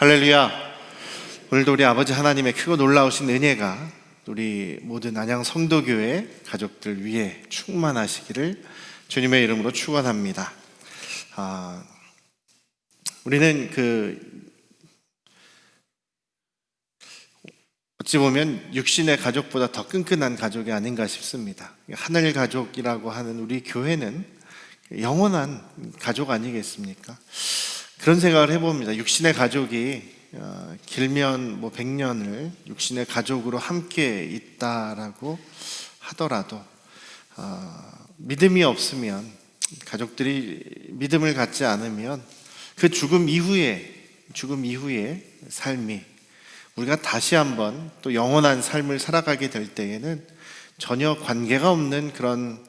할렐루야. 오늘도 우리 아버지 하나님의 크고 놀라우신 은혜가 우리 모든 안양 성도교회 가족들 위해 충만하시기를 주님의 이름으로 축원합니다. 우리는 어찌 보면 육신의 가족보다 더 끈끈한 가족이 아닌가 싶습니다. 하늘 가족이라고 하는 우리 교회는 영원한 가족 아니겠습니까? 그런 생각을 해봅니다. 육신의 가족이 길면 100년을 육신의 가족으로 함께 있다라고 하더라도 믿음이 없으면, 가족들이 믿음을 갖지 않으면 그 죽음 이후의 삶이 우리가 다시 한번 또 영원한 삶을 살아가게 될 때에는 전혀 관계가 없는 그런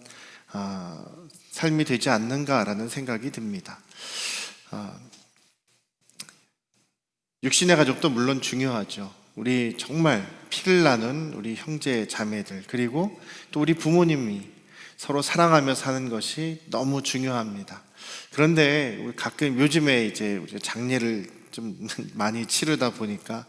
삶이 되지 않는가라는 생각이 듭니다. 육신의 가족도 물론 중요하죠. 우리 정말 피를 나눈 우리 형제 자매들, 그리고 또 우리 부모님이 서로 사랑하며 사는 것이 너무 중요합니다. 그런데 우리 가끔 요즘에 이제 우리가 장례를 좀 많이 치르다 보니까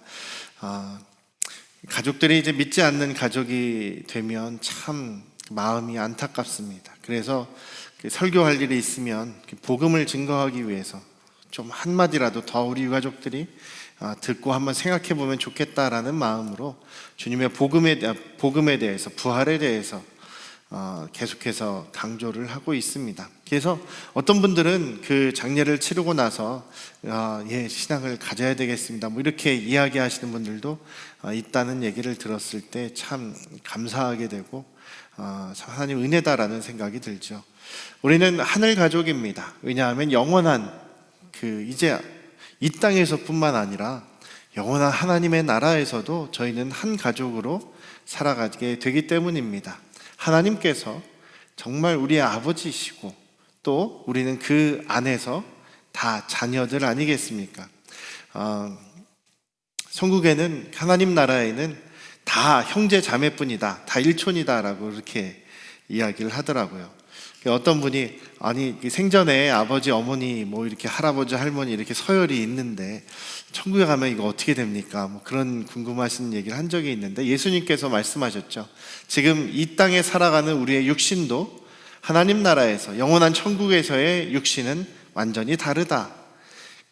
가족들이 이제 믿지 않는 가족이 되면 참 마음이 안타깝습니다. 그래서 설교할 일이 있으면 복음을 증거하기 위해서 좀 한마디라도 더 우리 유가족들이 듣고 한번 생각해 보면 좋겠다라는 마음으로 주님의 복음에 대해서, 부활에 대해서 계속해서 강조를 하고 있습니다. 그래서 어떤 분들은 그 장례를 치르고 나서 신앙을 가져야 되겠습니다, 이렇게 이야기하시는 분들도 있다는 얘기를 들었을 때 참 감사하게 되고 참 하나님 은혜다라는 생각이 들죠. 우리는 하늘 가족입니다. 왜냐하면 영원한 이제 이 땅에서뿐만 아니라 영원한 하나님의 나라에서도 저희는 한 가족으로 살아가게 되기 때문입니다. 하나님께서 정말 우리의 아버지시고 또 우리는 그 안에서 다 자녀들 아니겠습니까? 천국에는, 하나님 나라에는 다 형제 자매뿐이다, 다 일촌이다라고 이렇게 이야기를 하더라고요. 어떤 분이 생전에 아버지, 어머니, 이렇게 할아버지, 할머니 이렇게 서열이 있는데 천국에 가면 이거 어떻게 됩니까? 그런 궁금하신 얘기를 한 적이 있는데, 예수님께서 말씀하셨죠. 지금 이 땅에 살아가는 우리의 육신도 하나님 나라에서, 영원한 천국에서의 육신은 완전히 다르다.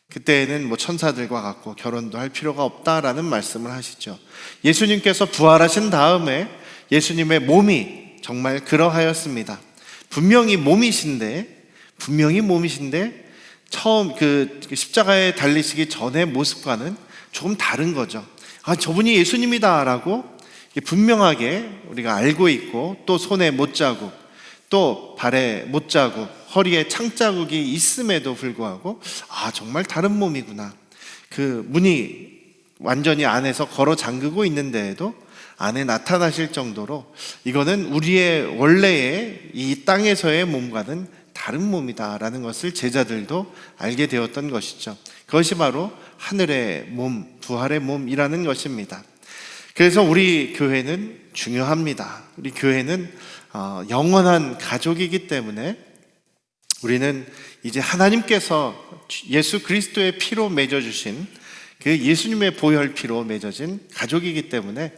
그때에는 천사들과 같고 결혼도 할 필요가 없다라는 말씀을 하시죠. 예수님께서 부활하신 다음에 예수님의 몸이 정말 그러하였습니다. 분명히 몸이신데 처음 십자가에 달리시기 전의 모습과는 조금 다른 거죠. 저분이 예수님이다라고 분명하게 우리가 알고 있고, 또 손에 못자국, 또 발에 못자국, 허리에 창자국이 있음에도 불구하고 정말 다른 몸이구나. 그 문이 완전히 안에서 걸어 잠그고 있는데에도 안에 나타나실 정도로 이거는 우리의 원래의 이 땅에서의 몸과는 다른 몸이다라는 것을 제자들도 알게 되었던 것이죠. 그것이 바로 하늘의 몸, 부활의 몸이라는 것입니다. 그래서 우리 교회는 중요합니다. 우리 교회는 영원한 가족이기 때문에 우리는 이제 하나님께서 예수 그리스도의 피로 맺어주신 그 예수님의 보혈 피로 맺어진 가족이기 때문에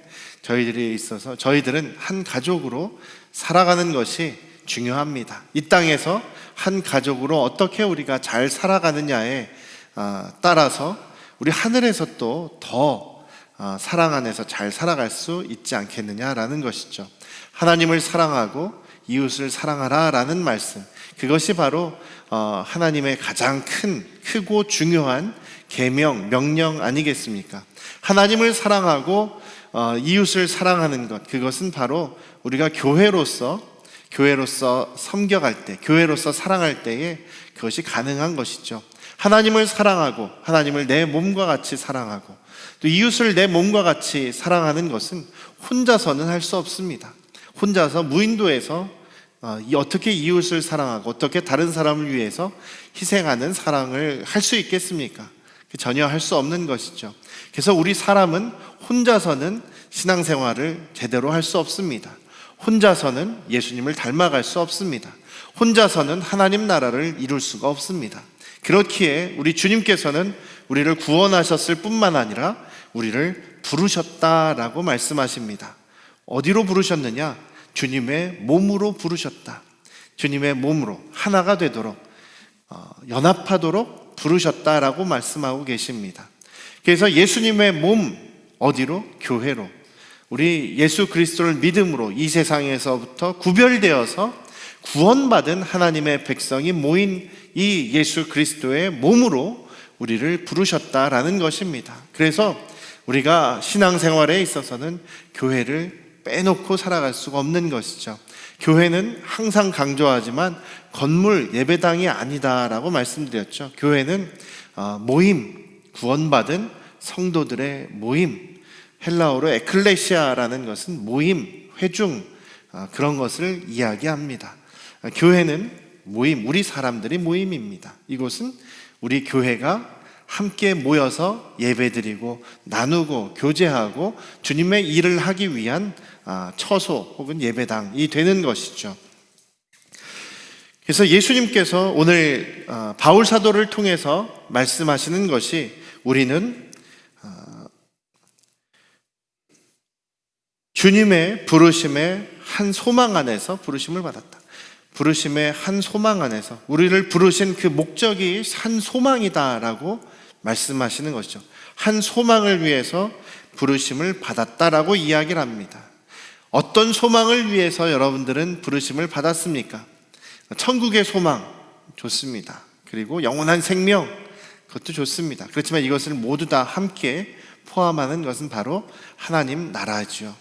저희들은 한 가족으로 살아가는 것이 중요합니다. 이 땅에서 한 가족으로 어떻게 우리가 잘 살아가느냐에 따라서 우리 하늘에서 또 더 사랑 안에서 잘 살아갈 수 있지 않겠느냐라는 것이죠. 하나님을 사랑하고 이웃을 사랑하라라는 말씀, 그것이 바로 하나님의 가장 크고 중요한 계명, 명령 아니겠습니까? 하나님을 사랑하고 이웃을 사랑하는 것, 그것은 바로 우리가 교회로서 섬겨갈 때, 교회로서 사랑할 때에 그것이 가능한 것이죠. 하나님을 사랑하고, 하나님을 내 몸과 같이 사랑하고, 또 이웃을 내 몸과 같이 사랑하는 것은 혼자서는 할 수 없습니다. 혼자서 무인도에서 어떻게 이웃을 사랑하고 어떻게 다른 사람을 위해서 희생하는 사랑을 할 수 있겠습니까? 전혀 할 수 없는 것이죠. 그래서 우리 사람은 혼자서는 신앙생활을 제대로 할 수 없습니다. 혼자서는 예수님을 닮아갈 수 없습니다. 혼자서는 하나님 나라를 이룰 수가 없습니다. 그렇기에 우리 주님께서는 우리를 구원하셨을 뿐만 아니라 우리를 부르셨다라고 말씀하십니다. 어디로 부르셨느냐? 주님의 몸으로 부르셨다. 주님의 몸으로 하나가 되도록 연합하도록 부르셨다라고 말씀하고 계십니다. 그래서 예수님의 몸 어디로? 교회로. 우리 예수 그리스도를 믿음으로 이 세상에서부터 구별되어서 구원받은 하나님의 백성이 모인 이 예수 그리스도의 몸으로 우리를 부르셨다라는 것입니다. 그래서 우리가 신앙생활에 있어서는 교회를 빼놓고 살아갈 수가 없는 것이죠. 교회는 항상 강조하지만 건물 예배당이 아니다라고 말씀드렸죠. 교회는 모임, 구원받은 성도들의 모임, 헬라어로 에클레시아라는 것은 모임, 회중, 그런 것을 이야기합니다. 교회는 모임, 우리 사람들이 모임입니다. 이곳은 우리 교회가 함께 모여서 예배드리고 나누고 교제하고 주님의 일을 하기 위한 처소 혹은 예배당이 되는 것이죠. 그래서 예수님께서 오늘 바울 사도를 통해서 말씀하시는 것이 우리는 주님의 부르심의 한 소망 안에서 부르심을 받았다. 부르심의 한 소망 안에서 우리를 부르신 그 목적이 한 소망이다라고 말씀하시는 것이죠. 한 소망을 위해서 부르심을 받았다라고 이야기를 합니다. 어떤 소망을 위해서 여러분들은 부르심을 받았습니까? 천국의 소망 좋습니다. 그리고 영원한 생명 그것도 좋습니다. 그렇지만 이것을 모두 다 함께 포함하는 것은 바로 하나님 나라죠.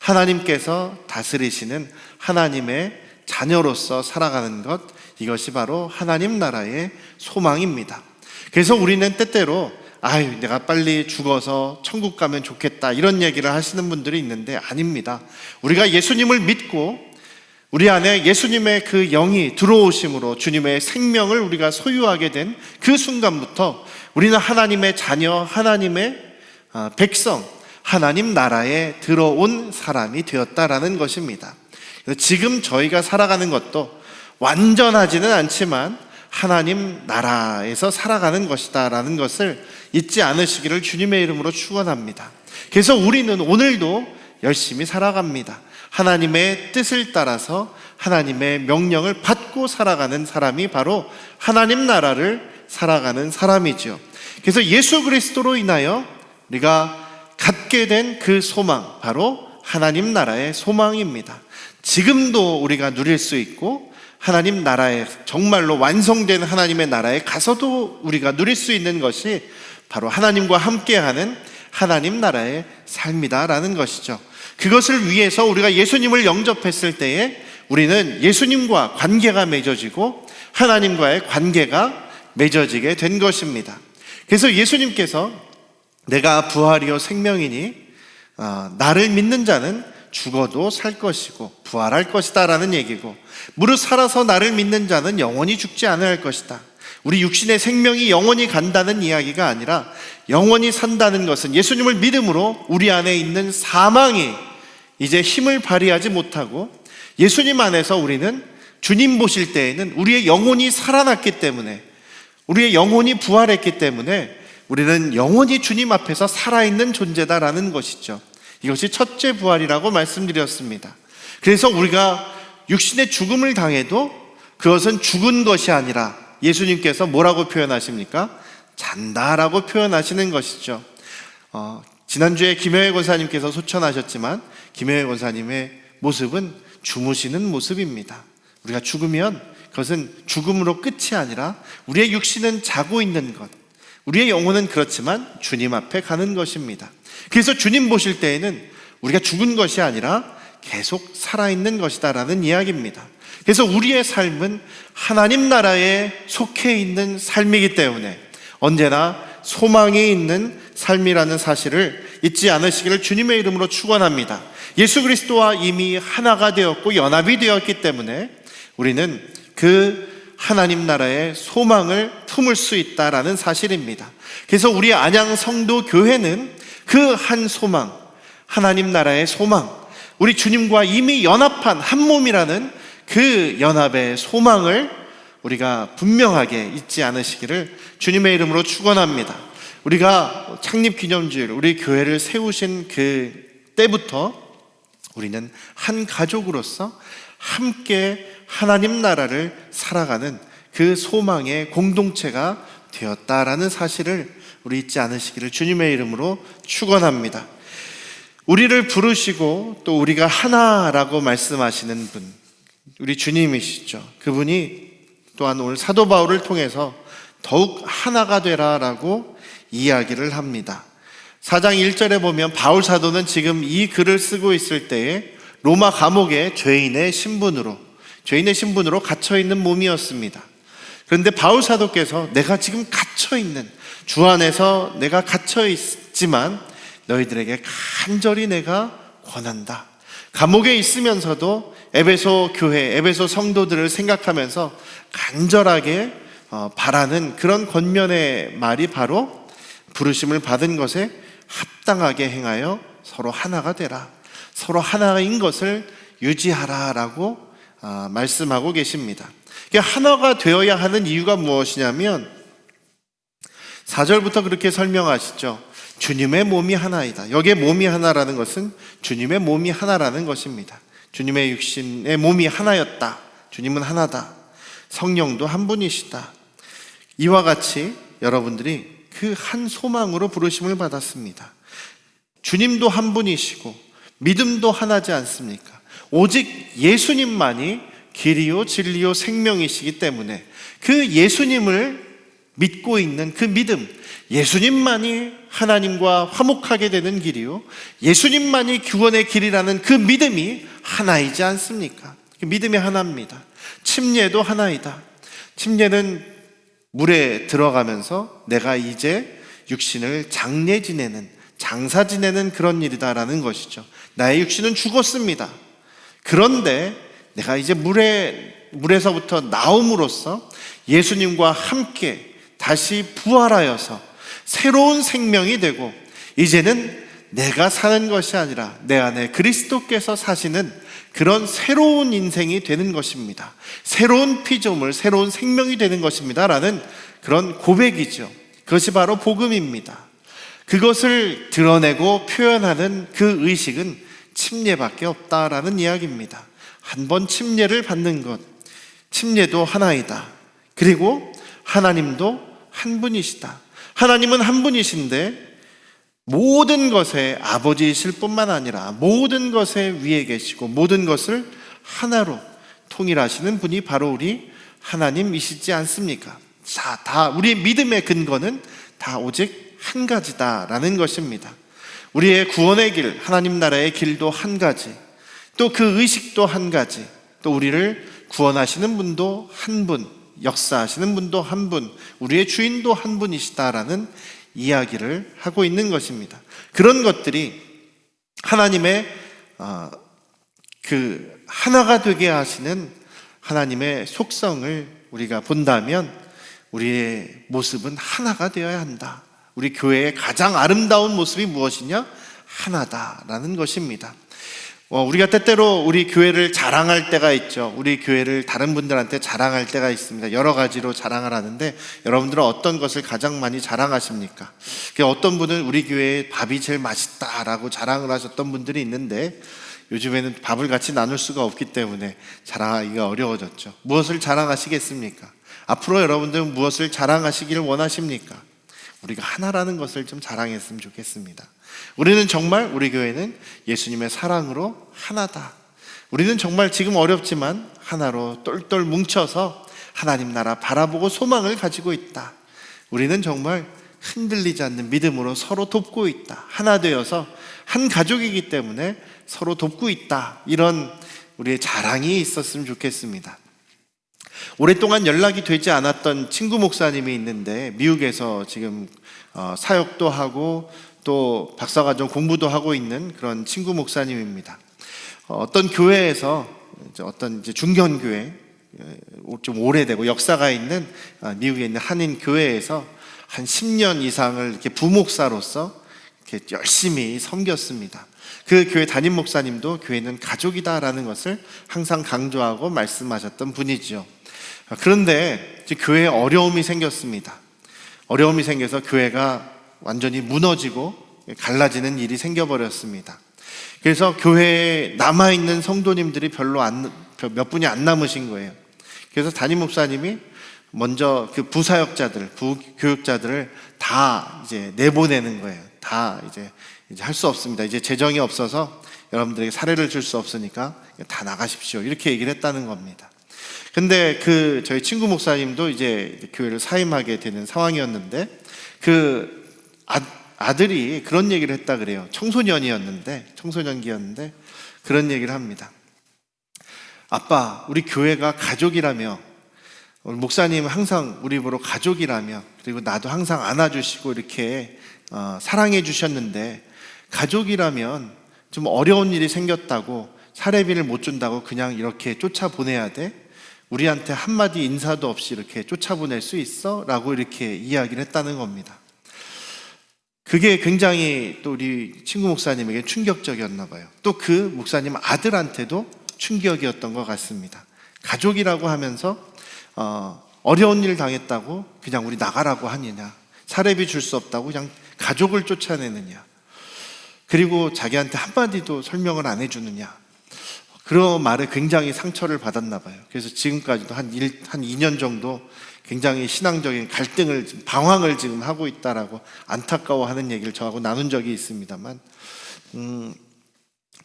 하나님께서 다스리시는 하나님의 자녀로서 살아가는 것, 이것이 바로 하나님 나라의 소망입니다. 그래서 우리는 때때로 내가 빨리 죽어서 천국 가면 좋겠다 이런 얘기를 하시는 분들이 있는데 아닙니다. 우리가 예수님을 믿고 우리 안에 예수님의 그 영이 들어오심으로 주님의 생명을 우리가 소유하게 된 그 순간부터 우리는 하나님의 자녀, 하나님의 백성, 하나님 나라에 들어온 사람이 되었다라는 것입니다. 지금 저희가 살아가는 것도 완전하지는 않지만 하나님 나라에서 살아가는 것이다라는 것을 잊지 않으시기를 주님의 이름으로 축원합니다. 그래서 우리는 오늘도 열심히 살아갑니다. 하나님의 뜻을 따라서 하나님의 명령을 받고 살아가는 사람이 바로 하나님 나라를 살아가는 사람이죠. 그래서 예수 그리스도로 인하여 우리가 갖게 된 그 소망, 바로 하나님 나라의 소망입니다. 지금도 우리가 누릴 수 있고 하나님 나라에 정말로 완성된 하나님의 나라에 가서도 우리가 누릴 수 있는 것이 바로 하나님과 함께하는 하나님 나라의 삶이다라는 것이죠. 그것을 위해서 우리가 예수님을 영접했을 때에 우리는 예수님과 관계가 맺어지고 하나님과의 관계가 맺어지게 된 것입니다. 그래서 예수님께서 내가 부활이요 생명이니 나를 믿는 자는 죽어도 살 것이고 부활할 것이다 라는 얘기고, 무릇 살아서 나를 믿는 자는 영원히 죽지 않을 것이다. 우리 육신의 생명이 영원히 간다는 이야기가 아니라 영원히 산다는 것은 예수님을 믿음으로 우리 안에 있는 사망이 이제 힘을 발휘하지 못하고 예수님 안에서 우리는 주님 보실 때에는 우리의 영혼이 살아났기 때문에, 우리의 영혼이 부활했기 때문에 우리는 영원히 주님 앞에서 살아있는 존재다라는 것이죠. 이것이 첫째 부활이라고 말씀드렸습니다. 그래서 우리가 육신의 죽음을 당해도 그것은 죽은 것이 아니라 예수님께서 뭐라고 표현하십니까? 잔다라고 표현하시는 것이죠. 지난주에 김효혜 권사님께서 소천하셨지만 김효혜 권사님의 모습은 주무시는 모습입니다. 우리가 죽으면 그것은 죽음으로 끝이 아니라 우리의 육신은 자고 있는 것, 우리의 영혼은 그렇지만 주님 앞에 가는 것입니다. 그래서 주님 보실 때에는 우리가 죽은 것이 아니라 계속 살아있는 것이다라는 이야기입니다. 그래서 우리의 삶은 하나님 나라에 속해 있는 삶이기 때문에 언제나 소망이 있는 삶이라는 사실을 잊지 않으시기를 주님의 이름으로 축원합니다. 예수 그리스도와 이미 하나가 되었고 연합이 되었기 때문에 우리는 그 하나님 나라의 소망을 품을 수 있다라는 사실입니다. 그래서 우리 안양 성도 교회는 그 한 소망, 하나님 나라의 소망, 우리 주님과 이미 연합한 한 몸이라는 그 연합의 소망을 우리가 분명하게 잊지 않으시기를 주님의 이름으로 축원합니다. 우리가 창립 기념주일, 우리 교회를 세우신 그 때부터 우리는 한 가족으로서 함께 하나님 나라를 살아가는 그 소망의 공동체가 되었다라는 사실을 우리 잊지 않으시기를 주님의 이름으로 축원합니다. 우리를 부르시고 또 우리가 하나라고 말씀하시는 분, 우리 주님이시죠. 그분이 또한 오늘 사도 바울을 통해서 더욱 하나가 되라라고 이야기를 합니다. 4장 1절에 보면 바울 사도는 지금 이 글을 쓰고 있을 때에 로마 감옥에 죄인의 신분으로 갇혀있는 몸이었습니다. 그런데 바울 사도께서 내가 지금 갇혀있는, 주 안에서 내가 갇혀있지만 너희들에게 간절히 내가 권한다. 감옥에 있으면서도 에베소 교회, 에베소 성도들을 생각하면서 간절하게 바라는 그런 권면의 말이 바로 부르심을 받은 것에 합당하게 행하여 서로 하나가 되라, 서로 하나인 것을 유지하라라고 말씀하고 계십니다. 하나가 되어야 하는 이유가 무엇이냐면 4절부터 그렇게 설명하시죠. 주님의 몸이 하나이다. 여기에 몸이 하나라는 것은 주님의 몸이 하나라는 것입니다. 주님의 육신의 몸이 하나였다. 주님은 하나다. 성령도 한 분이시다. 이와 같이 여러분들이 그 한 소망으로 부르심을 받았습니다. 주님도 한 분이시고 믿음도 하나지 않습니까? 오직 예수님만이 길이요 진리요 생명이시기 때문에 그 예수님을 믿고 있는 그 믿음, 예수님만이 하나님과 화목하게 되는 길이요, 예수님만이 구원의 길이라는 그 믿음이 하나이지 않습니까? 그 믿음이 하나입니다. 침례도 하나이다. 침례는 물에 들어가면서 내가 이제 육신을 장례 지내는, 장사 지내는 그런 일이다라는 것이죠. 나의 육신은 죽었습니다. 그런데 내가 이제 물에서부터 나옴으로써 예수님과 함께 다시 부활하여서 새로운 생명이 되고, 이제는 내가 사는 것이 아니라 내 안에 그리스도께서 사시는 그런 새로운 인생이 되는 것입니다. 새로운 피조물, 새로운 생명이 되는 것입니다 라는 그런 고백이죠. 그것이 바로 복음입니다. 그것을 드러내고 표현하는 그 의식은 침례밖에 없다라는 이야기입니다. 한 번 침례를 받는 것, 침례도 하나이다. 그리고 하나님도 한 분이시다. 하나님은 한 분이신데 모든 것의 아버지이실 뿐만 아니라 모든 것의 위에 계시고 모든 것을 하나로 통일하시는 분이 바로 우리 하나님이시지 않습니까? 자, 다 우리의 믿음의 근거는 다 오직 한 가지다라는 것입니다. 우리의 구원의 길, 하나님 나라의 길도 한 가지, 또 그 의식도 한 가지, 또 우리를 구원하시는 분도 한 분, 역사하시는 분도 한 분, 우리의 주인도 한 분이시다라는 이야기를 하고 있는 것입니다. 그런 것들이 하나님의 그 하나가 되게 하시는 하나님의 속성을 우리가 본다면 우리의 모습은 하나가 되어야 한다. 우리 교회의 가장 아름다운 모습이 무엇이냐? 하나다라는 것입니다. 우리가 때때로 우리 교회를 자랑할 때가 있죠. 우리 교회를 다른 분들한테 자랑할 때가 있습니다. 여러 가지로 자랑을 하는데 여러분들은 어떤 것을 가장 많이 자랑하십니까? 어떤 분은 우리 교회의 밥이 제일 맛있다라고 자랑을 하셨던 분들이 있는데 요즘에는 밥을 같이 나눌 수가 없기 때문에 자랑하기가 어려워졌죠. 무엇을 자랑하시겠습니까? 앞으로 여러분들은 무엇을 자랑하시기를 원하십니까? 우리가 하나라는 것을 좀 자랑했으면 좋겠습니다. 우리는 정말, 우리 교회는 예수님의 사랑으로 하나다. 우리는 정말 지금 어렵지만 하나로 똘똘 뭉쳐서 하나님 나라 바라보고 소망을 가지고 있다. 우리는 정말 흔들리지 않는 믿음으로 서로 돕고 있다. 하나 되어서 한 가족이기 때문에 서로 돕고 있다. 이런 우리의 자랑이 있었으면 좋겠습니다. 오랫동안 연락이 되지 않았던 친구 목사님이 있는데 미국에서 지금 사역도 하고 또 박사과정 공부도 하고 있는 그런 친구 목사님입니다. 어떤 교회에서 어떤 이제 중견교회, 좀 오래되고 역사가 있는 미국에 있는 한인 교회에서 한 10년 이상을 이렇게 부목사로서 이렇게 열심히 섬겼습니다. 그 교회 담임 목사님도 교회는 가족이다라는 것을 항상 강조하고 말씀하셨던 분이죠. 그런데 이제 교회에 어려움이 생겼습니다. 어려움이 생겨서 교회가 완전히 무너지고 갈라지는 일이 생겨버렸습니다. 그래서 교회에 남아있는 성도님들이 몇 분이 안 남으신 거예요. 그래서 담임 목사님이 먼저 그 부사역자들, 부교육자들을 다 이제 내보내는 거예요. 다 이제 할 수 없습니다. 이제 재정이 없어서 여러분들에게 사례를 줄 수 없으니까 다 나가십시오. 이렇게 얘기를 했다는 겁니다. 근데 저희 친구 목사님도 이제 교회를 사임하게 되는 상황이었는데 아들이 그런 얘기를 했다 그래요. 청소년기였는데 그런 얘기를 합니다. 아빠, 우리 교회가 가족이라며, 우리 목사님 항상 우리 보러 가족이라며, 그리고 나도 항상 안아주시고 이렇게 사랑해 주셨는데, 가족이라면 좀 어려운 일이 생겼다고 사례비를 못 준다고 그냥 이렇게 쫓아보내야 돼? 우리한테 한마디 인사도 없이 이렇게 쫓아보낼 수 있어? 라고 이렇게 이야기를 했다는 겁니다. 그게 굉장히 또 우리 친구 목사님에게 충격적이었나 봐요. 또 그 목사님 아들한테도 충격이었던 것 같습니다. 가족이라고 하면서 어려운 일 당했다고 그냥 우리 나가라고 하느냐, 사례비 줄 수 없다고 그냥 가족을 쫓아내느냐, 그리고 자기한테 한마디도 설명을 안 해주느냐, 그런 말에 굉장히 상처를 받았나 봐요. 그래서 지금까지도 한 2년 정도 굉장히 신앙적인 갈등을, 방황을 지금 하고 있다라고 안타까워하는 얘기를 저하고 나눈 적이 있습니다만,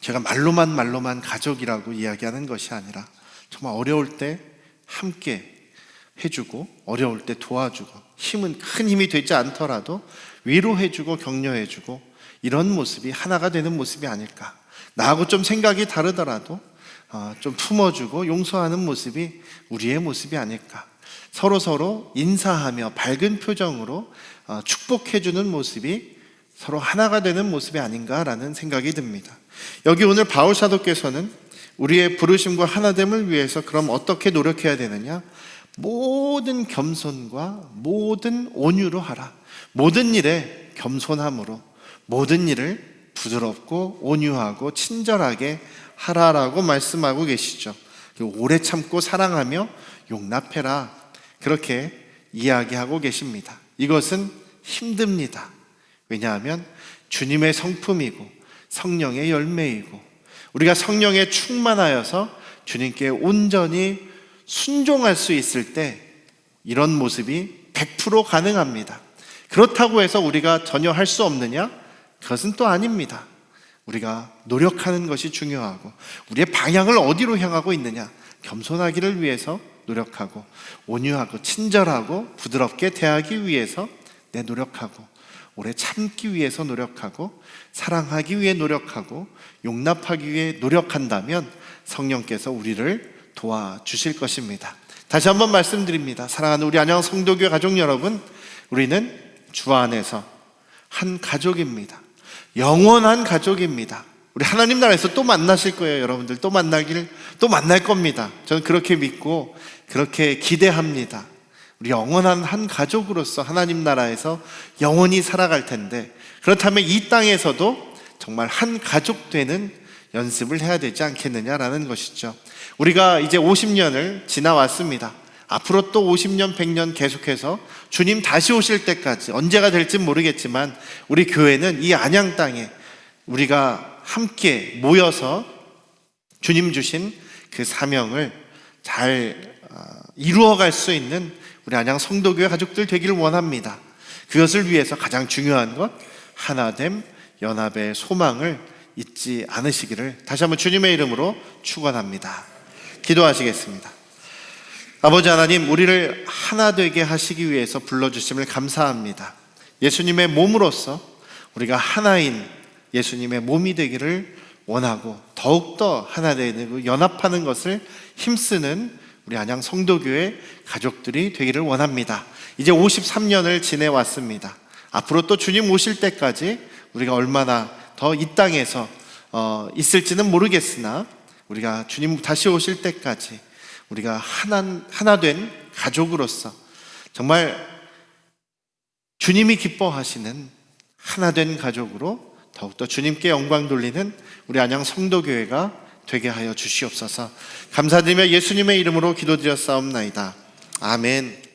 제가 말로만 가족이라고 이야기하는 것이 아니라 정말 어려울 때 함께 해주고, 어려울 때 도와주고, 큰 힘이 되지 않더라도 위로해주고 격려해주고, 이런 모습이 하나가 되는 모습이 아닐까. 나하고 좀 생각이 다르더라도 좀 품어주고 용서하는 모습이 우리의 모습이 아닐까. 서로 인사하며 밝은 표정으로 축복해주는 모습이 서로 하나가 되는 모습이 아닌가라는 생각이 듭니다. 여기 오늘 바울 사도께서는 우리의 부르심과 하나됨을 위해서 그럼 어떻게 노력해야 되느냐? 모든 겸손과 모든 온유로 하라. 모든 일에 겸손함으로, 모든 일을 부드럽고 온유하고 친절하게 하라라고 말씀하고 계시죠. 오래 참고 사랑하며 용납해라, 그렇게 이야기하고 계십니다. 이것은 힘듭니다. 왜냐하면 주님의 성품이고 성령의 열매이고, 우리가 성령에 충만하여서 주님께 온전히 순종할 수 있을 때 이런 모습이 100% 가능합니다. 그렇다고 해서 우리가 전혀 할 수 없느냐? 그것은 또 아닙니다. 우리가 노력하는 것이 중요하고, 우리의 방향을 어디로 향하고 있느냐? 겸손하기를 위해서 노력하고, 온유하고 친절하고 부드럽게 대하기 위해서 노력하고, 오래 참기 위해서 노력하고, 사랑하기 위해 노력하고, 용납하기 위해 노력한다면 성령께서 우리를 도와주실 것입니다. 다시 한번 말씀드립니다. 사랑하는 우리 안양 성도교회 가족 여러분, 우리는 주 안에서 한 가족입니다. 영원한 가족입니다. 우리 하나님 나라에서 또 만나실 거예요. 여러분들 또 만날 겁니다. 저는 그렇게 믿고 그렇게 기대합니다. 우리 영원한 한 가족으로서 하나님 나라에서 영원히 살아갈 텐데, 그렇다면 이 땅에서도 정말 한 가족 되는 연습을 해야 되지 않겠느냐라는 것이죠. 우리가 이제 50년을 지나왔습니다. 앞으로 또 50년, 100년 계속해서 주님 다시 오실 때까지, 언제가 될지 모르겠지만 우리 교회는 이 안양 땅에 우리가 함께 모여서 주님 주신 그 사명을 잘 이루어갈 수 있는 우리 안양 성도교회 가족들 되기를 원합니다. 그것을 위해서 가장 중요한 것, 하나됨, 연합의 소망을 잊지 않으시기를 다시 한번 주님의 이름으로 축원합니다. 기도하시겠습니다. 아버지 하나님, 우리를 하나 되게 하시기 위해서 불러주심을 감사합니다. 예수님의 몸으로서 우리가 하나인 예수님의 몸이 되기를 원하고, 더욱더 하나 되고 연합하는 것을 힘쓰는 우리 안양 성도교회 가족들이 되기를 원합니다. 이제 53년을 지내왔습니다. 앞으로 또 주님 오실 때까지 우리가 얼마나 더 이 땅에서 있을지는 모르겠으나, 우리가 주님 다시 오실 때까지 우리가 하나 된 가족으로서 정말 주님이 기뻐하시는 하나 된 가족으로 더욱더 주님께 영광 돌리는 우리 안양 성도교회가 되게 하여 주시옵소서. 감사드리며 예수님의 이름으로 기도드렸사옵나이다. 아멘.